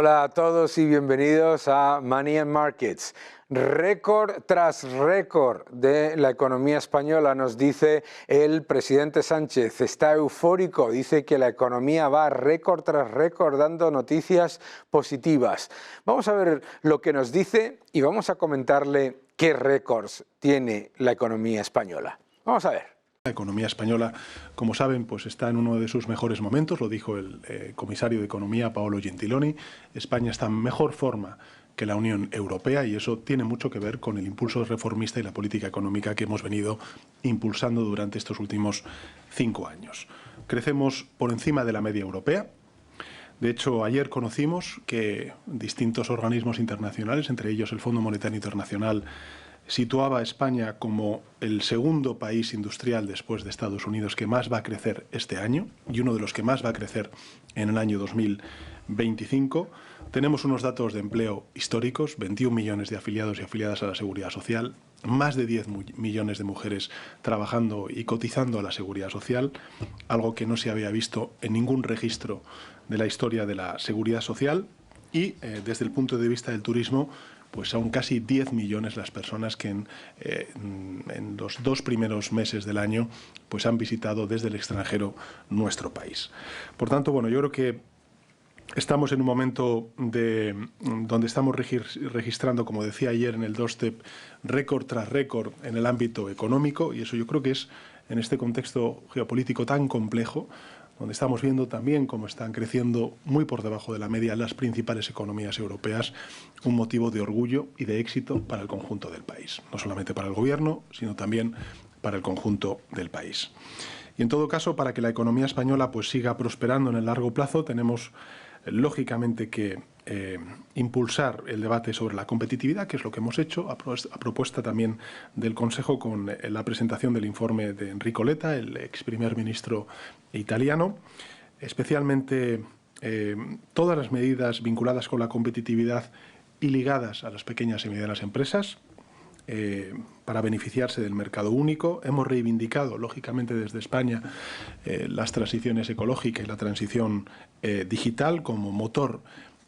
Hola a todos y bienvenidos a Money and Markets. Récord tras récord de la economía española, nos dice el presidente Sánchez. Está eufórico, dice que la economía va récord tras récord dando noticias positivas. Vamos a ver lo que nos dice y vamos a comentarle qué récords tiene la economía española. Vamos a ver. La economía española, como saben, pues está en uno de sus mejores momentos, lo dijo el comisario de Economía, Paolo Gentiloni. España está en mejor forma que la Unión Europea y eso tiene mucho que ver con el impulso reformista y la política económica que hemos venido impulsando durante estos últimos 5 años. Crecemos por encima de la media europea. De hecho, ayer conocimos que distintos organismos internacionales, entre ellos el Fondo Monetario Internacional, situaba a España como el segundo país industrial después de Estados Unidos que más va a crecer este año y uno de los que más va a crecer en el año 2025. Tenemos unos datos de empleo históricos, 21 millones de afiliados y afiliadas a la Seguridad Social, más de 10 millones de mujeres trabajando y cotizando a la Seguridad Social, algo que no se había visto en ningún registro de la historia de la Seguridad Social y desde el punto de vista del turismo, pues son casi 10 millones las personas que en los 2 primeros meses del año pues han visitado desde el extranjero nuestro país. Por tanto, bueno, yo creo que estamos en un momento donde estamos registrando, como decía ayer en el doorstep, récord tras récord en el ámbito económico y eso yo creo que es, en este contexto geopolítico tan complejo, donde estamos viendo también cómo están creciendo muy por debajo de la media las principales economías europeas, un motivo de orgullo y de éxito para el conjunto del país. No solamente para el gobierno, sino también para el conjunto del país. Y en todo caso, para que la economía española pues siga prosperando en el largo plazo, tenemos lógicamente que impulsar el debate sobre la competitividad, que es lo que hemos hecho, a propuesta también del Consejo con la presentación del informe de Enrico Letta, el ex primer ministro italiano, especialmente todas las medidas vinculadas con la competitividad y ligadas a las pequeñas y medianas empresas, para beneficiarse del mercado único. Hemos reivindicado, lógicamente, desde España las transiciones ecológicas y la transición digital como motor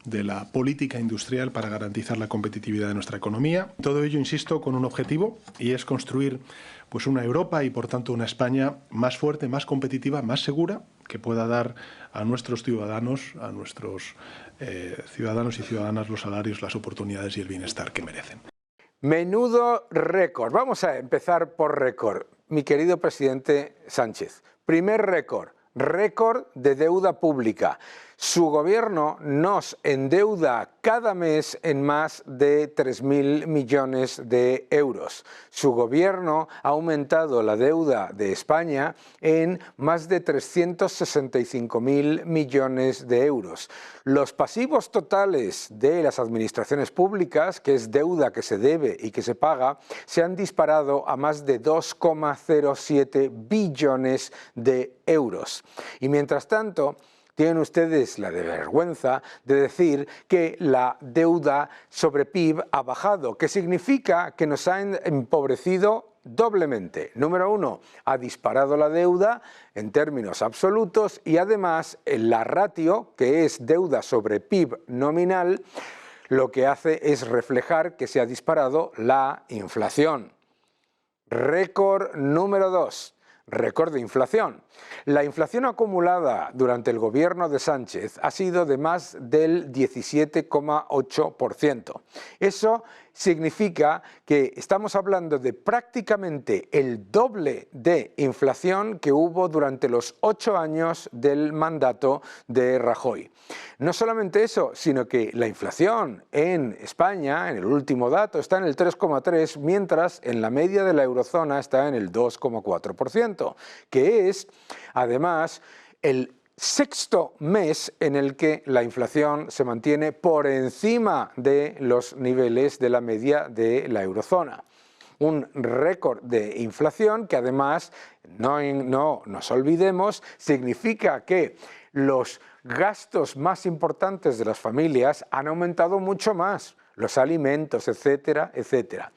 de la política industrial para garantizar la competitividad de nuestra economía. Todo ello, insisto, con un objetivo y es construir pues una Europa y, por tanto, una España más fuerte, más competitiva, más segura, que pueda dar a nuestros ciudadanos, ciudadanos y ciudadanas los salarios, las oportunidades y el bienestar que merecen. Menudo récord. Vamos a empezar por récord. Mi querido presidente Sánchez, primer récord, récord de deuda pública. Su gobierno nos endeuda cada mes en más de 3.000 millones de euros. Su gobierno ha aumentado la deuda de España en más de 365.000 millones de euros. Los pasivos totales de las administraciones públicas, que es deuda que se debe y que se paga, se han disparado a más de 2,07 billones de euros. Y mientras tanto, tienen ustedes la vergüenza de decir que la deuda sobre PIB ha bajado, que significa que nos han empobrecido doblemente. Número uno, ha disparado la deuda en términos absolutos y además la ratio, que es deuda sobre PIB nominal, lo que hace es reflejar que se ha disparado la inflación. Récord número 2. Récord de inflación. La inflación acumulada durante el gobierno de Sánchez ha sido de más del 17,8%. Eso significa que estamos hablando de prácticamente el doble de inflación que hubo durante los 8 años del mandato de Rajoy. No solamente eso, sino que la inflación en España, en el último dato, está en el 3,3%, mientras en la media de la eurozona está en el 2,4%, que es, además, el sexto mes en el que la inflación se mantiene por encima de los niveles de la media de la eurozona. Un récord de inflación que además, no nos olvidemos, significa que los gastos más importantes de las familias han aumentado mucho más, los alimentos, etcétera, etcétera.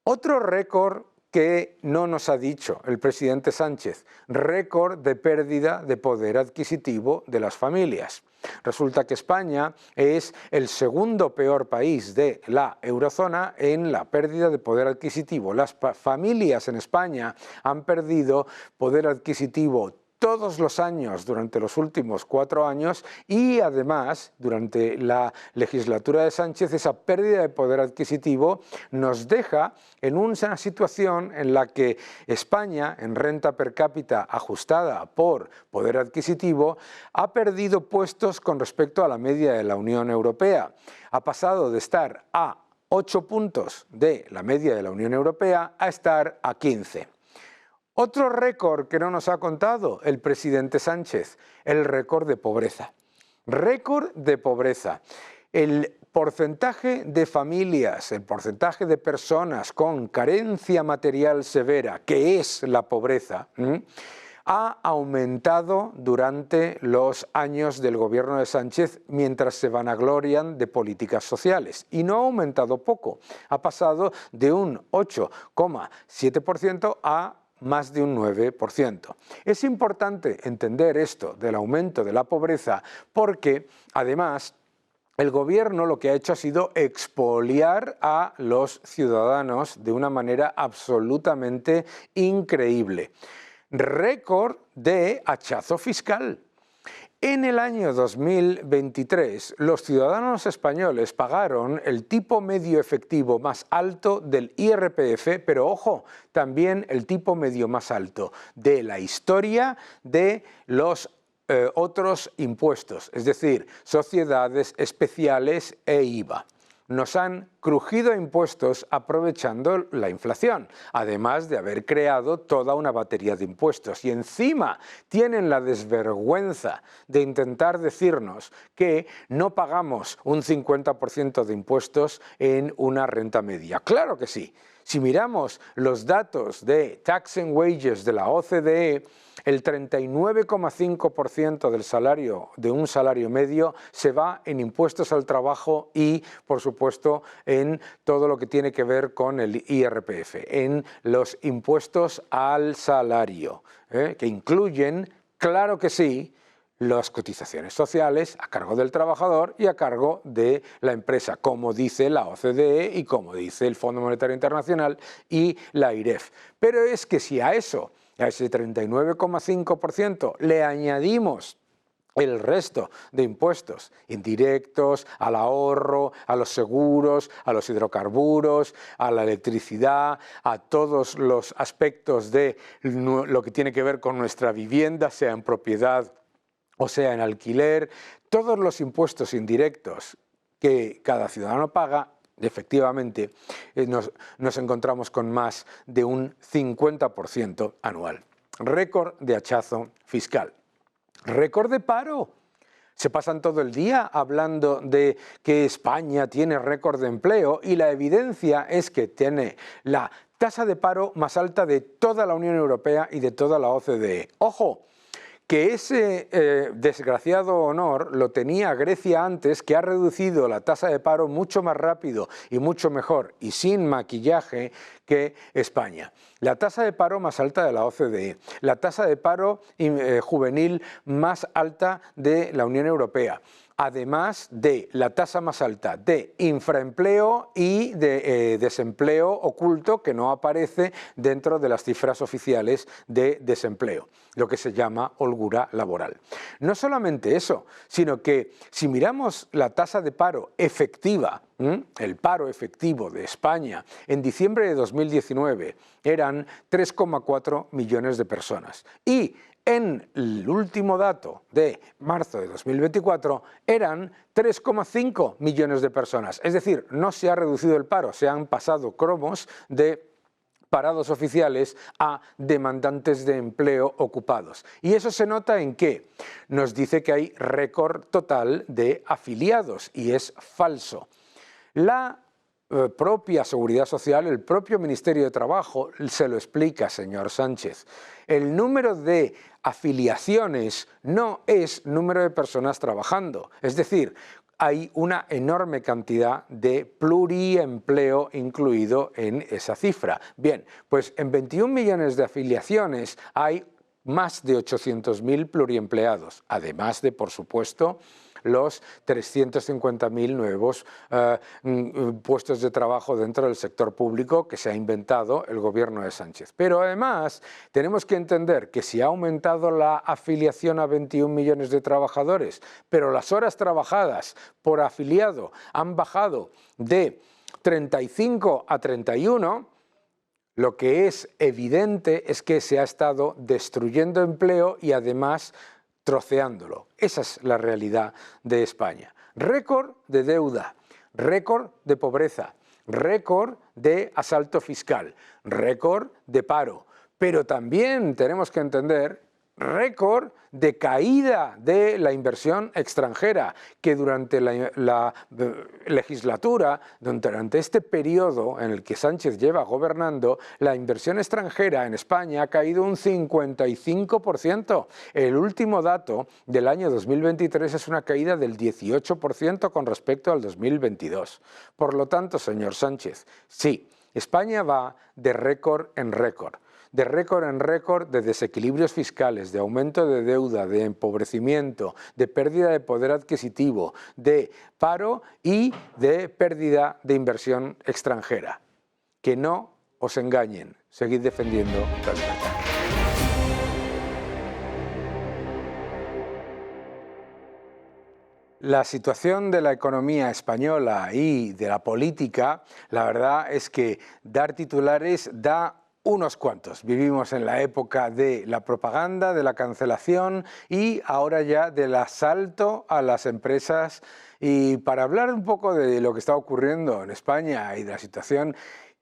Otro récord que no nos ha dicho el presidente Sánchez, récord de pérdida de poder adquisitivo de las familias. Resulta que España es el segundo peor país de la eurozona en la pérdida de poder adquisitivo. Las familias en España han perdido poder adquisitivo todos los años durante los últimos 4 años y además durante la legislatura de Sánchez esa pérdida de poder adquisitivo nos deja en una situación en la que España en renta per cápita ajustada por poder adquisitivo ha perdido puestos con respecto a la media de la Unión Europea. Ha pasado de estar a 8 puntos de la media de la Unión Europea a estar a 15. Otro récord que no nos ha contado el presidente Sánchez, el récord de pobreza. Récord de pobreza. El porcentaje de familias, el porcentaje de personas con carencia material severa, que es la pobreza, ha aumentado durante los años del gobierno de Sánchez mientras se vanaglorian de políticas sociales. Y no ha aumentado poco, ha pasado de un 8,7% a más de un 9%. Es importante entender esto del aumento de la pobreza porque, además, el gobierno lo que ha hecho ha sido expoliar a los ciudadanos de una manera absolutamente increíble. Récord de hachazo fiscal. En el año 2023, los ciudadanos españoles pagaron el tipo medio efectivo más alto del IRPF, pero ojo, también el tipo medio más alto de la historia de los otros impuestos, es decir, sociedades especiales e IVA. Nos han crujido impuestos aprovechando la inflación, además de haber creado toda una batería de impuestos. Y encima tienen la desvergüenza de intentar decirnos que no pagamos un 50% de impuestos en una renta media. ¡Claro que sí! Si miramos los datos de Tax and Wages de la OCDE, el 39,5% del salario de un salario medio se va en impuestos al trabajo y, por supuesto, en todo lo que tiene que ver con el IRPF, en los impuestos al salario, que incluyen, claro que sí, las cotizaciones sociales a cargo del trabajador y a cargo de la empresa, como dice la OCDE y como dice el Fondo Monetario Internacional y la IREF. Pero es que si a eso, a ese 39,5%, le añadimos el resto de impuestos indirectos, al ahorro, a los seguros, a los hidrocarburos, a la electricidad, a todos los aspectos de lo que tiene que ver con nuestra vivienda, sea en propiedad o sea en alquiler, todos los impuestos indirectos que cada ciudadano paga, efectivamente nos encontramos con más de un 50% anual. Récord de hachazo fiscal. Récord de paro. Se pasan todo el día hablando de que España tiene récord de empleo y la evidencia es que tiene la tasa de paro más alta de toda la Unión Europea y de toda la OCDE. ¡Ojo! Que ese desgraciado honor lo tenía Grecia antes, que ha reducido la tasa de paro mucho más rápido y mucho mejor y sin maquillaje que España. La tasa de paro más alta de la OCDE, la tasa de paro juvenil más alta de la Unión Europea, además de la tasa más alta de infraempleo y de desempleo oculto que no aparece dentro de las cifras oficiales de desempleo, lo que se llama holgura laboral. No solamente eso, sino que si miramos la tasa de paro efectiva, el paro efectivo de España en diciembre de 2019 eran 3,4 millones de personas y en el último dato de marzo de 2024 eran 3,5 millones de personas. Es decir, no se ha reducido el paro, se han pasado cromos de parados oficiales a demandantes de empleo ocupados. Y eso se nota en que nos dice que hay récord total de afiliados y es falso. La propia Seguridad Social, el propio Ministerio de Trabajo se lo explica, señor Sánchez. El número de afiliaciones no es número de personas trabajando, es decir, hay una enorme cantidad de pluriempleo incluido en esa cifra. Bien, pues en 21 millones de afiliaciones hay más de 800.000 pluriempleados, además de, por supuesto, los 350.000 nuevos puestos de trabajo dentro del sector público que se ha inventado el gobierno de Sánchez. Pero además tenemos que entender que si ha aumentado la afiliación a 21 millones de trabajadores, pero las horas trabajadas por afiliado han bajado de 35 a 31, lo que es evidente es que se ha estado destruyendo empleo y además troceándolo. Esa es la realidad de España. Récord de deuda, récord de pobreza, récord de asalto fiscal, récord de paro, pero también tenemos que entender récord de caída de la inversión extranjera, que durante la legislatura, durante este periodo en el que Sánchez lleva gobernando, la inversión extranjera en España ha caído un 55%. El último dato del año 2023 es una caída del 18% con respecto al 2022. Por lo tanto, señor Sánchez, sí, España va de récord en récord de desequilibrios fiscales, de aumento de deuda, de empobrecimiento, de pérdida de poder adquisitivo, de paro y de pérdida de inversión extranjera. Que no os engañen, seguid defendiendo la libertad. La situación de la economía española y de la política, la verdad es que dar titulares da unos cuantos. Vivimos en la época de la propaganda, de la cancelación y ahora ya del asalto a las empresas. Y para hablar un poco de lo que está ocurriendo en España y de la situación,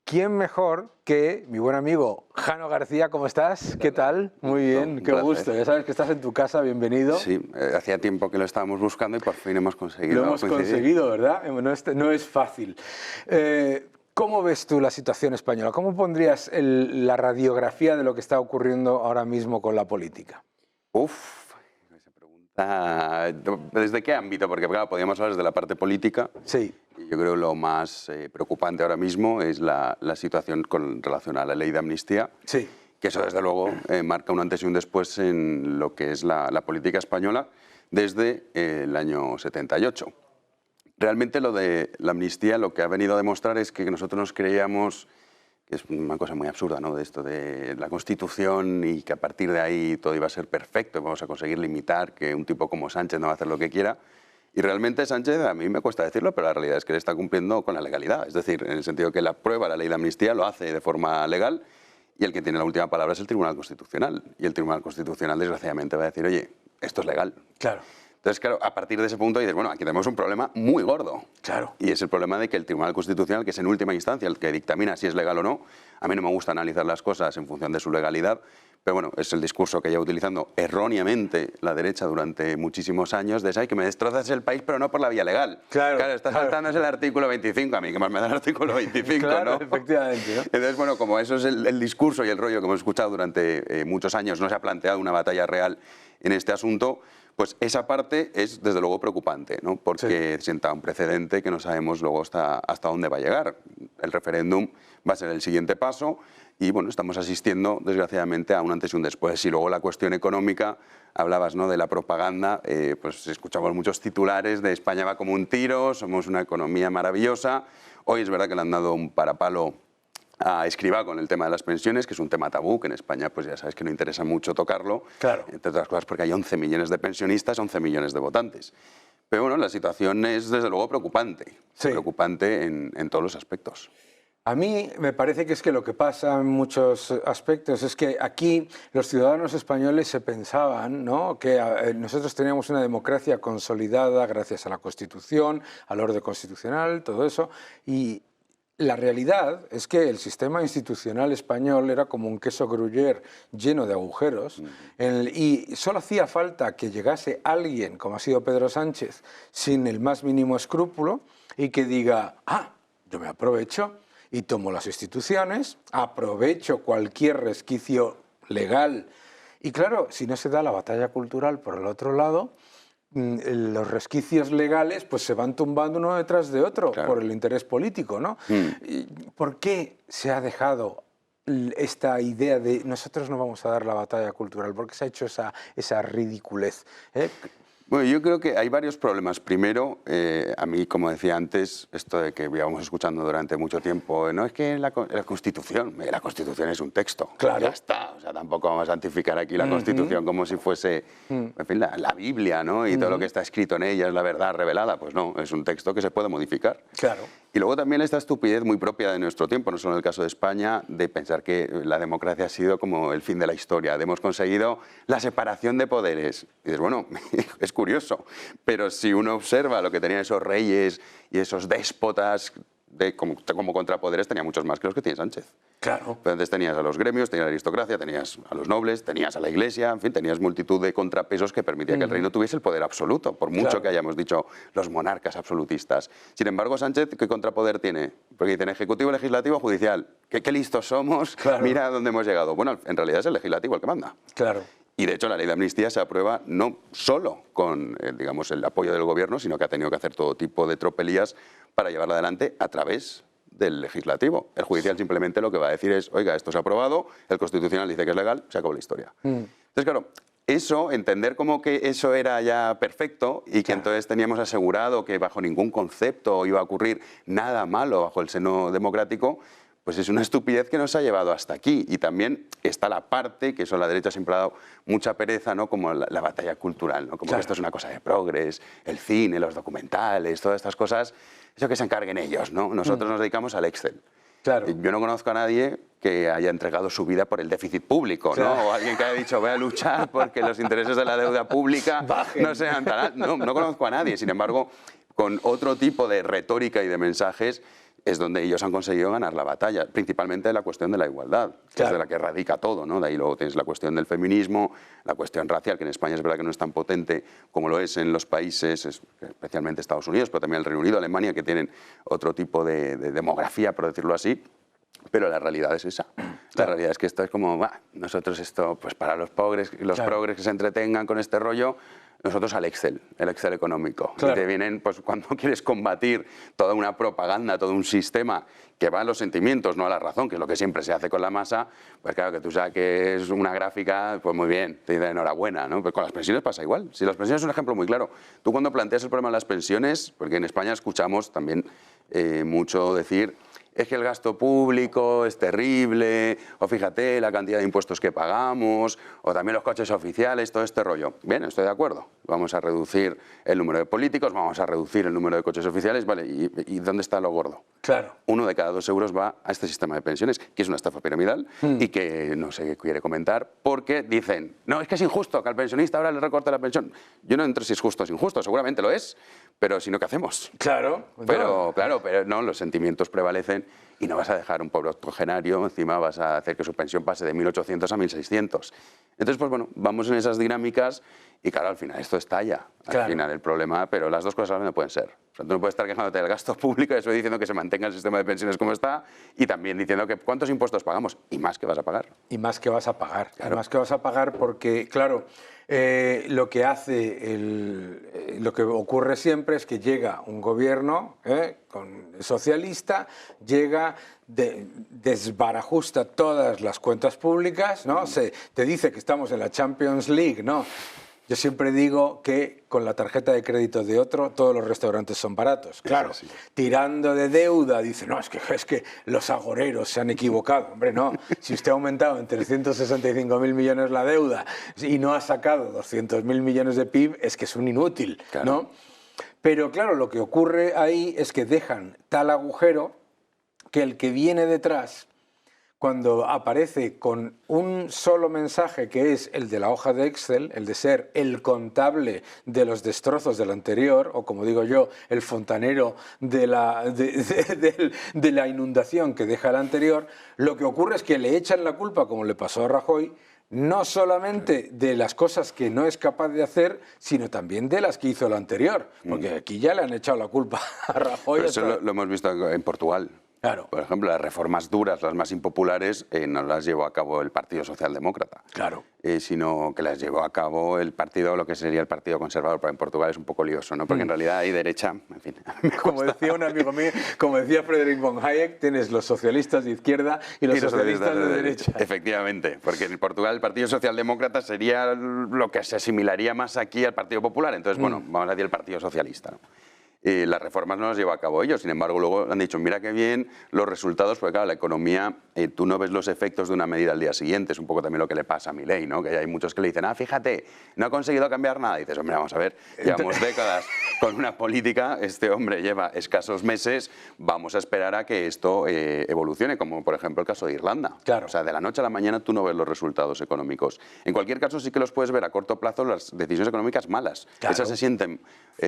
¿quién mejor que mi buen amigo Jano García? ¿Cómo estás? ¿Qué tal? Muy bien, qué gusto. Ya sabes que estás en tu casa, bienvenido. Sí, hacía tiempo que lo estábamos buscando y por fin hemos conseguido. Lo hemos conseguido, ¿verdad? No es fácil. ¿Cómo ves tú la situación española? ¿Cómo pondrías la radiografía de lo que está ocurriendo ahora mismo con la política? Uf, esa pregunta. ¿Desde qué ámbito? Porque claro, podríamos hablar desde la parte política. Sí. Y yo creo que lo más preocupante ahora mismo es la situación con relación a la ley de amnistía. Sí. Que eso, desde luego, marca un antes y un después en lo que es la política española desde el año 78. Realmente lo de la amnistía lo que ha venido a demostrar es que nosotros nos creíamos, que es una cosa muy absurda, ¿no?, de esto de la Constitución y que a partir de ahí todo iba a ser perfecto y vamos a conseguir limitar que un tipo como Sánchez no va a hacer lo que quiera. Y realmente Sánchez, a mí me cuesta decirlo, pero la realidad es que él está cumpliendo con la legalidad. Es decir, en el sentido que la aprueba la ley de amnistía, lo hace de forma legal y el que tiene la última palabra es el Tribunal Constitucional. Y el Tribunal Constitucional, desgraciadamente, va a decir, oye, esto es legal. Claro. Entonces, claro, a partir de ese punto dices, bueno, aquí tenemos un problema muy gordo. Claro. Y es el problema de que el Tribunal Constitucional, que es en última instancia el que dictamina si es legal o no, a mí no me gusta analizar las cosas en función de su legalidad, pero bueno, es el discurso que lleva utilizando erróneamente la derecha durante muchísimos años, de que me destrozas el país, pero no por la vía legal. Claro, está saltándose el artículo 25, a mí que más me da el artículo 25, claro, ¿no? Efectivamente, ¿no? Entonces, bueno, como eso es el discurso y el rollo que hemos escuchado durante muchos años, no se ha planteado una batalla real en este asunto, pues esa parte es desde luego preocupante, ¿no? Porque sienta un precedente que no sabemos luego hasta dónde va a llegar. El referéndum va a ser el siguiente paso y bueno, estamos asistiendo desgraciadamente a un antes y un después. Y luego la cuestión económica, hablabas, ¿no?, de la propaganda, pues escuchamos muchos titulares de España va como un tiro, somos una economía maravillosa. Hoy es verdad que le han dado un parapalo a Escrivá con el tema de las pensiones, que es un tema tabú, que en España pues ya sabes que no interesa mucho tocarlo, claro, entre otras cosas porque hay 11 millones de pensionistas, 11 millones de votantes. Pero bueno, la situación es desde luego preocupante, preocupante en todos los aspectos. A mí me parece que es que lo que pasa en muchos aspectos es que aquí los ciudadanos españoles se pensaban, ¿no?, que nosotros teníamos una democracia consolidada gracias a la Constitución, al orden constitucional, todo eso, y la realidad es que el sistema institucional español era como un queso gruyère lleno de agujeros y solo hacía falta que llegase alguien, como ha sido Pedro Sánchez, sin el más mínimo escrúpulo y que diga, yo me aprovecho y tomo las instituciones, aprovecho cualquier resquicio legal. Y claro, si no se da la batalla cultural por el otro lado, los resquicios legales pues se van tumbando uno detrás de otro, claro, por el interés político, ¿no? ¿Por qué se ha dejado esta idea de nosotros no vamos a dar la batalla cultural? ¿Por qué se ha hecho esa ridiculez? Bueno, yo creo que hay varios problemas. Primero, a mí, como decía antes, esto de que íbamos escuchando durante mucho tiempo, no es que la Constitución es un texto, claro. Ya está. O sea, tampoco vamos a santificar aquí la Constitución como si fuese en fin, la Biblia, ¿no? Y todo lo que está escrito en ella es la verdad revelada. Pues no, es un texto que se puede modificar. Claro. Y luego también esta estupidez muy propia de nuestro tiempo, no solo en el caso de España, de pensar que la democracia ha sido como el fin de la historia. Hemos conseguido la separación de poderes. Y dices, bueno, es curioso, pero si uno observa lo que tenían esos reyes y esos déspotas como contrapoderes, tenía muchos más que los que tiene Sánchez. Claro. Pero antes tenías a los gremios, tenías a la aristocracia, tenías a los nobles, tenías a la iglesia, en fin, tenías multitud de contrapesos que permitía que el reino tuviese el poder absoluto, por mucho que hayamos dicho los monarcas absolutistas. Sin embargo, Sánchez, ¿qué contrapoder tiene? Porque dicen ejecutivo, legislativo, judicial. ¿Qué listos somos? Claro. Mira a dónde hemos llegado. Bueno, en realidad es el legislativo el que manda. Claro. Y de hecho la ley de amnistía se aprueba no solo con digamos, el apoyo del gobierno, sino que ha tenido que hacer todo tipo de tropelías para llevarla adelante a través del legislativo. El judicial simplemente lo que va a decir es, oiga, esto se ha aprobado, el constitucional dice que es legal, se acabó la historia. Entonces, claro, eso, entender como que eso era ya perfecto y que entonces teníamos asegurado que bajo ningún concepto iba a ocurrir nada malo bajo el seno democrático, pues es una estupidez que nos ha llevado hasta aquí. Y también está la parte, que eso la derecha siempre ha dado mucha pereza, ¿no? Como la batalla cultural, ¿no? Como que esto es una cosa de progres, el cine, los documentales, todas estas cosas, eso que se encarguen ellos, ¿no? Nosotros nos dedicamos al Excel. Claro. Yo no conozco a nadie que haya entregado su vida por el déficit público, ¿no? O alguien que haya dicho, voy a luchar porque los intereses de la deuda pública no sean tan altos. No conozco a nadie. Sin embargo, con otro tipo de retórica y de mensajes es donde ellos han conseguido ganar la batalla, principalmente la cuestión de la igualdad, que es de la que radica todo, ¿no? De ahí luego tienes la cuestión del feminismo, la cuestión racial, que en España es verdad que no es tan potente como lo es en los países, especialmente Estados Unidos, pero también el Reino Unido, Alemania, que tienen otro tipo de demografía, por decirlo así. Pero la realidad es esa. La realidad es que esto es como, nosotros esto, pues para los progres que se entretengan con este rollo, nosotros al Excel, el Excel económico. Y te vienen, pues cuando quieres combatir toda una propaganda, todo un sistema que va a los sentimientos, no a la razón, que es lo que siempre se hace con la masa, pues claro, que tú saques una gráfica, pues muy bien, te dicen enhorabuena, ¿no? Pues con las pensiones pasa igual. Si las pensiones es un ejemplo muy claro. Tú cuando planteas el problema de las pensiones, porque en España escuchamos también mucho decir, es que el gasto público es terrible, o fíjate la cantidad de impuestos que pagamos, o también los coches oficiales, todo este rollo. Bien, estoy de acuerdo. Vamos a reducir el número de políticos, vamos a reducir el número de coches oficiales, ¿vale? ¿Y dónde está lo gordo? Claro. 1 de cada 2 euros va a este sistema de pensiones, que es una estafa piramidal y que no se quiere comentar porque dicen, no, es que es injusto que al pensionista ahora le recorte la pensión. Yo no entro si es justo o es injusto, seguramente lo es, pero si no, ¿qué hacemos? Claro. Pero no, los sentimientos prevalecen y no vas a dejar un pobre octogenario, encima vas a hacer que su pensión pase de 1.800 a 1.600. Entonces, pues bueno, vamos en esas dinámicas y claro, al final esto estalla, al final el problema, pero las dos cosas no pueden ser. O sea, tú no puedes estar quejándote del gasto público y eso diciendo que se mantenga el sistema de pensiones como está y también diciendo que cuántos impuestos pagamos y más que vas a pagar. Y más que vas a pagar. Claro. Y más que vas a pagar porque, claro, lo que lo que ocurre siempre es que llega un gobierno socialista, llega, desbarajusta todas las cuentas públicas, ¿no? Te dice que estamos en la Champions League, ¿no? Yo siempre digo que con la tarjeta de crédito de otro todos los restaurantes son baratos. Claro, sí. Tirando de deuda, dice, no, es que los agoreros se han equivocado. Hombre, no, si usted ha aumentado en 365.000 millones la deuda y no ha sacado 200.000 millones de PIB, es que es un inútil, ¿no? Pero claro, lo que ocurre ahí es que dejan tal agujero que el que viene detrás, cuando aparece con un solo mensaje, que es el de la hoja de Excel, el de ser el contable de los destrozos del anterior, o como digo yo, el fontanero de la inundación que deja el anterior, lo que ocurre es que le echan la culpa, como le pasó a Rajoy, no solamente de las cosas que no es capaz de hacer, sino también de las que hizo el anterior. Porque aquí ya le han echado la culpa a Rajoy. Pero eso lo hemos visto en Portugal. Claro. Por ejemplo, las reformas duras, las más impopulares, no las llevó a cabo el Partido Socialdemócrata. Claro. Sino que las llevó a cabo el partido, lo que sería el Partido Conservador, pero en Portugal es un poco lioso, ¿no? Porque en realidad hay derecha, en fin. Como decía un amigo mío, como decía Friedrich von Hayek, tienes los socialistas de izquierda y los socialistas de derecha. Efectivamente, porque en Portugal el Partido Socialdemócrata sería lo que se asimilaría más aquí al Partido Popular. Entonces, bueno, vamos a decir el Partido Socialista, ¿no? Las reformas no las lleva a cabo ellos, sin embargo luego han dicho, mira qué bien los resultados, porque claro, la economía, tú no ves los efectos de una medida al día siguiente, es un poco también lo que le pasa a Milei, ¿no? Que hay muchos que le dicen, fíjate, no ha conseguido cambiar nada, y dices, hombre, vamos a ver, llevamos décadas con una política, este hombre lleva escasos meses, vamos a esperar a que esto evolucione, como por ejemplo el caso de Irlanda. Claro. O sea, de la noche a la mañana tú no ves los resultados económicos. En cualquier caso sí que los puedes ver a corto plazo las decisiones económicas malas. Claro. Esas se sienten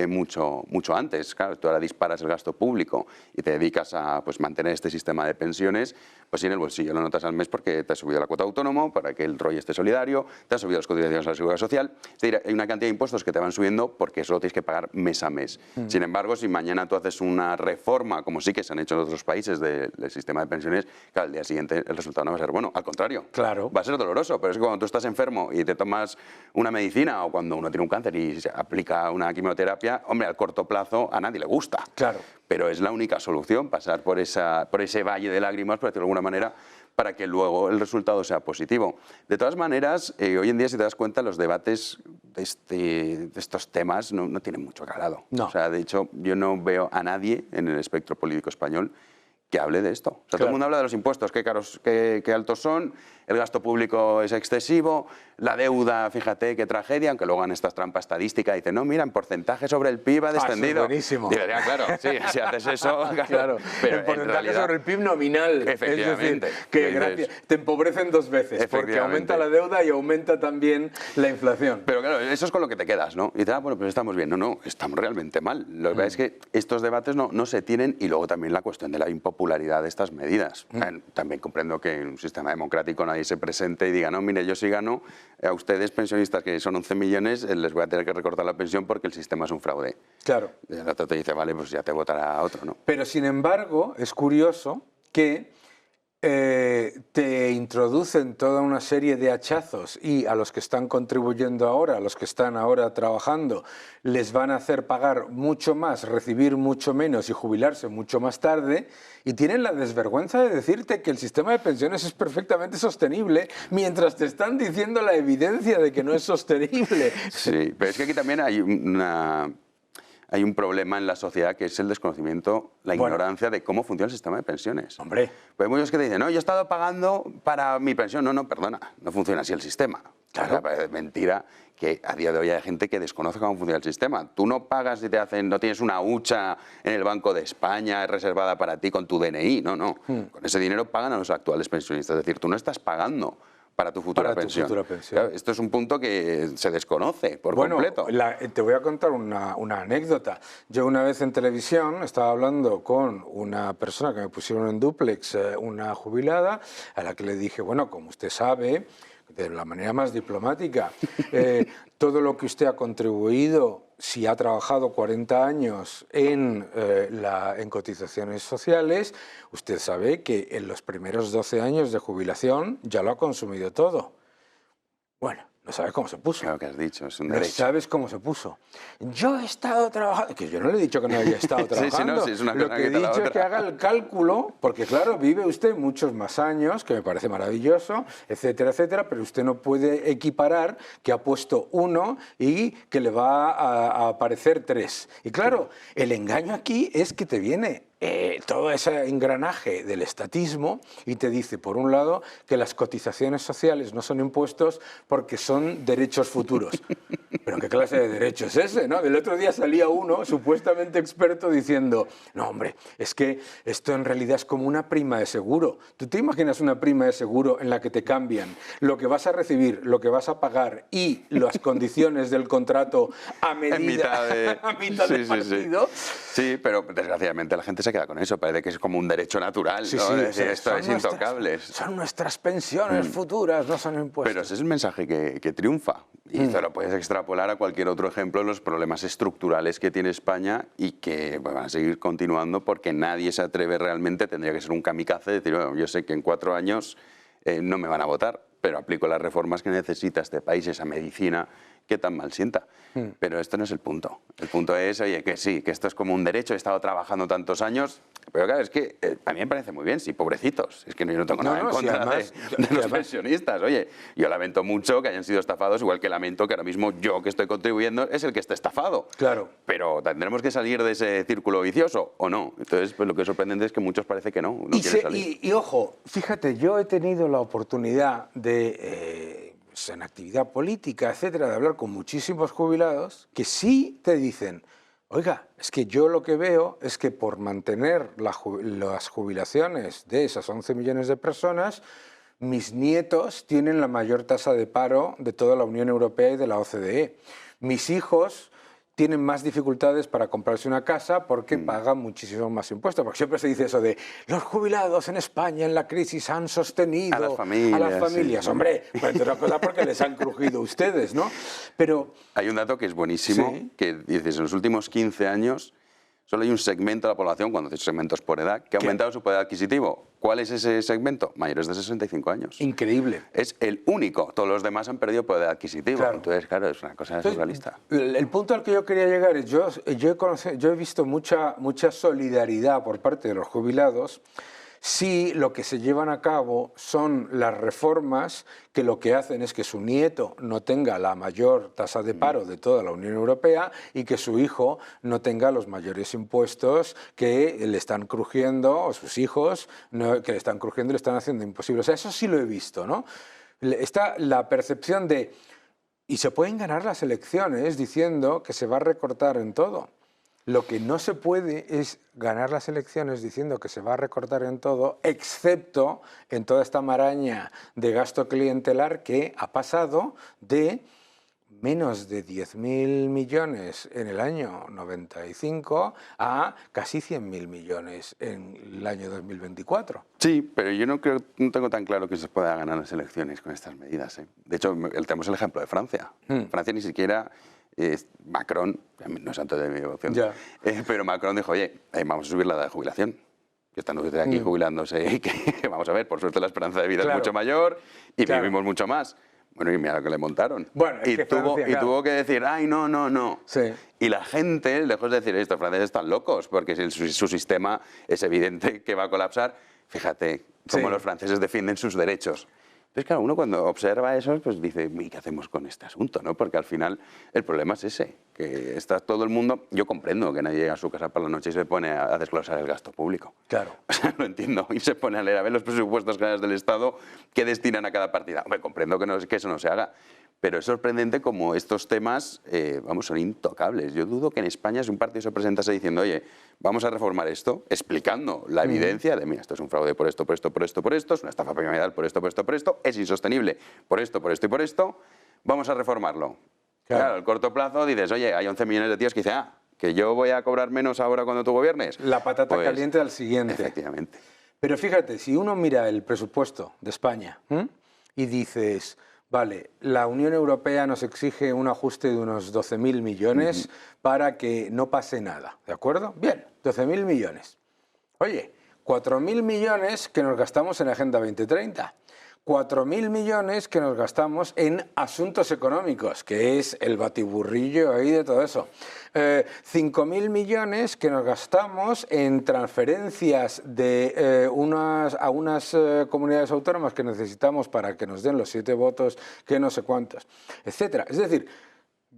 mucho antes. Claro, tú ahora disparas el gasto público y te dedicas a mantener este sistema de pensiones, pues sí, en el bolsillo lo notas al mes porque te has subido la cuota autónomo para que el ROI esté solidario, te has subido las cotizaciones a la Seguridad Social. Es decir, hay una cantidad de impuestos que te van subiendo porque eso lo tienes que pagar mes a mes. Sin embargo, si mañana tú haces una reforma, como sí que se han hecho en otros países del sistema de pensiones, claro, al día siguiente el resultado no va a ser bueno. Al contrario, claro, va a ser doloroso, pero es que cuando tú estás enfermo y te tomas una medicina o cuando uno tiene un cáncer y se aplica una quimioterapia, hombre, al corto plazo a nadie le gusta. Claro. Pero es la única solución, pasar por ese valle de lágrimas, por decirlo de alguna manera, para que luego el resultado sea positivo. De todas maneras, hoy en día, si te das cuenta, los debates de estos temas no tienen mucho calado. No. O sea, de hecho, yo no veo a nadie en el espectro político español que hable de esto. O sea, claro, todo el mundo habla de los impuestos, qué caros, qué altos son, el gasto público es excesivo, la deuda, fíjate qué tragedia, aunque luego en estas trampas estadísticas dicen, no, mira, en porcentaje sobre el PIB ha descendido. Eso es buenísimo. Digo, ya, claro, sí, si haces eso, claro, pero el porcentaje en realidad, sobre el PIB nominal. Efectivamente. Es decir, que gracias, te empobrecen dos veces, porque aumenta la deuda y aumenta también la inflación. Pero claro, eso es con lo que te quedas, ¿no? Y dices, bueno, pues estamos bien. No, estamos realmente mal. Lo que pasa es que estos debates no se tienen, y luego también la cuestión de la impopularidad de estas medidas. También comprendo que en un sistema democrático nadie se presente y diga, no, mire, yo sí gano, a ustedes pensionistas que son 11 millones, les voy a tener que recortar la pensión porque el sistema es un fraude. Claro. Y el otro te dice, vale, pues ya te votará otro, ¿no? Pero sin embargo, es curioso que te introducen toda una serie de hachazos y a los que están contribuyendo ahora, a los que están ahora trabajando, les van a hacer pagar mucho más, recibir mucho menos y jubilarse mucho más tarde, y tienen la desvergüenza de decirte que el sistema de pensiones es perfectamente sostenible mientras te están diciendo la evidencia de que no es sostenible. Sí, pero es que aquí también hay un problema en la sociedad que es el desconocimiento, la ignorancia de cómo funciona el sistema de pensiones. Hombre. Pues hay muchos que te dicen, no, yo he estado pagando para mi pensión. No, perdona, no funciona así el sistema. Claro. O sea, es mentira que a día de hoy hay gente que desconoce cómo funciona el sistema. Tú no pagas y no tienes una hucha en el Banco de España reservada para ti con tu DNI. No. Con ese dinero pagan a los actuales pensionistas. Es decir, tú no estás pagando para tu futura pensión. Claro, esto es un punto que se desconoce por completo. Te voy a contar una anécdota. Yo una vez en televisión estaba hablando con una persona que me pusieron en dúplex, una jubilada, a la que le dije, bueno, como usted sabe, de la manera más diplomática, todo lo que usted ha contribuido, si ha trabajado 40 años en cotizaciones sociales, usted sabe que en los primeros 12 años de jubilación ya lo ha consumido todo. Bueno, no sabes cómo se puso. Claro que has dicho, es un no derecho. sabes cómo se puso. Yo he estado trabajando, que yo no le he dicho que no haya estado trabajando. Sí, es una lo cosa que he quita la dicho es que otra. haga el cálculo, porque claro, vive usted muchos más años, que me parece maravilloso, etcétera, etcétera, pero usted no puede equiparar que ha puesto 1 y que le va a aparecer 3. Y claro, el engaño aquí es que te viene todo ese engranaje del estatismo y te dice, por un lado, que las cotizaciones sociales no son impuestos porque son derechos futuros. ¿Pero qué clase de derecho es ese, no? El otro día salía uno, supuestamente experto, diciendo, no, hombre, es que esto en realidad es como una prima de seguro. ¿Tú te imaginas una prima de seguro en la que te cambian lo que vas a recibir, lo que vas a pagar y las condiciones del contrato a medida, a mitad del partido? Sí, pero desgraciadamente la gente se queda con eso, parece que es como un derecho natural, ¿no? Es decir, esto es intocable. Son nuestras pensiones futuras, no son impuestos. Pero ese es el mensaje que triunfa. Y esto lo puedes extrapolar a cualquier otro ejemplo de los problemas estructurales que tiene España y que van a seguir continuando porque nadie se atreve realmente, tendría que ser un kamikaze, decir, bueno, yo sé que en 4 años no me van a votar, pero aplico las reformas que necesita este país, esa medicina que tan mal sienta. Pero esto no es el punto. El punto es, oye, que sí, que esto es como un derecho, he estado trabajando tantos años, pero claro, es que a mí me parece muy bien, sí, pobrecitos, es que yo no tengo nada en contra además, de los pensionistas. Oye, yo lamento mucho que hayan sido estafados, igual que lamento que ahora mismo yo que estoy contribuyendo es el que está estafado. Claro. Pero tendremos que salir de ese círculo vicioso, ¿o no? Entonces, pues lo que es sorprendente es que muchos parece que no quieren salir. Y ojo, fíjate, yo he tenido la oportunidad de, en actividad política, etcétera, de hablar con muchísimos jubilados que sí te dicen, oiga, es que yo lo que veo es que por mantener las jubilaciones de esas 11 millones de personas, mis nietos tienen la mayor tasa de paro de toda la Unión Europea y de la OCDE. Mis hijos tienen más dificultades para comprarse una casa porque pagan muchísimo más impuestos. Porque siempre se dice eso de los jubilados en España en la crisis han sostenido a las familias. Sí. Hombre, pues es una cosa porque les han crujido ustedes, ¿no? Pero hay un dato que es buenísimo, sí, que dices, en los últimos 15 años solo hay un segmento de la población, cuando haces segmentos por edad, que ha aumentado su poder adquisitivo. ¿Cuál es ese segmento? Mayores de 65 años. Increíble. Es el único. Todos los demás han perdido poder adquisitivo. Claro. Entonces, claro, es una cosa surrealista. El punto al que yo quería llegar es, yo he visto mucha solidaridad por parte de los jubilados si lo que se llevan a cabo son las reformas que lo que hacen es que su nieto no tenga la mayor tasa de paro de toda la Unión Europea y que su hijo no tenga los mayores impuestos que le están crujiendo, o sus hijos que le están crujiendo y le están haciendo imposible. O sea, eso sí lo he visto, ¿no? Está la percepción de, y se pueden ganar las elecciones diciendo que se va a recortar en todo. Lo que no se puede es ganar las elecciones diciendo que se va a recortar en todo, excepto en toda esta maraña de gasto clientelar que ha pasado de menos de 10.000 millones en el año 95 a casi 100.000 millones en el año 2024. Sí, pero yo no tengo tan claro que se pueda ganar las elecciones con estas medidas. De hecho, tenemos el ejemplo de Francia. Francia ni siquiera... Macron, no es santo de mi devoción, pero Macron dijo, oye, vamos a subir la edad de jubilación. Que están ustedes aquí jubilándose y que, vamos a ver, por suerte la esperanza de vida es mucho mayor y vivimos mucho más. Bueno, y mira lo que le montaron. Bueno, y tuvo que decir, ay, no. Sí. Y la gente, lejos de decir, estos franceses están locos, porque si su sistema es evidente que va a colapsar, fíjate cómo los franceses defienden sus derechos. Entonces, claro, uno cuando observa eso, pues dice, ¿y qué hacemos con este asunto? ¿No? Porque al final el problema es ese, que está todo el mundo... Yo comprendo que nadie llega a su casa por la noche y se pone a desglosar el gasto público. Claro. O sea, lo entiendo. Y se pone a leer a ver los presupuestos generales del Estado que destinan a cada partida. Hombre, comprendo que eso no se haga. Pero es sorprendente como estos temas, son intocables. Yo dudo que en España si un partido se presentase diciendo, oye, vamos a reformar esto, explicando la evidencia de, mira, esto es un fraude por esto, es una estafa piramidal por esto, es insostenible por esto y por esto, vamos a reformarlo. Claro, al corto plazo dices, oye, hay 11 millones de tíos que dicen, que yo voy a cobrar menos ahora cuando tú gobiernes. La patata caliente al siguiente. Efectivamente. Pero fíjate, si uno mira el presupuesto de España y dices... Vale, la Unión Europea nos exige un ajuste de unos 12.000 millones para que no pase nada, ¿de acuerdo? Bien, 12.000 millones. Oye, 4.000 millones que nos gastamos en Agenda 2030. 4.000 millones que nos gastamos en asuntos económicos, que es el batiburrillo ahí de todo eso. 5.000 millones que nos gastamos en transferencias de a unas comunidades autónomas que necesitamos para que nos den los 7 votos, que no sé cuántos, etcétera. Es decir,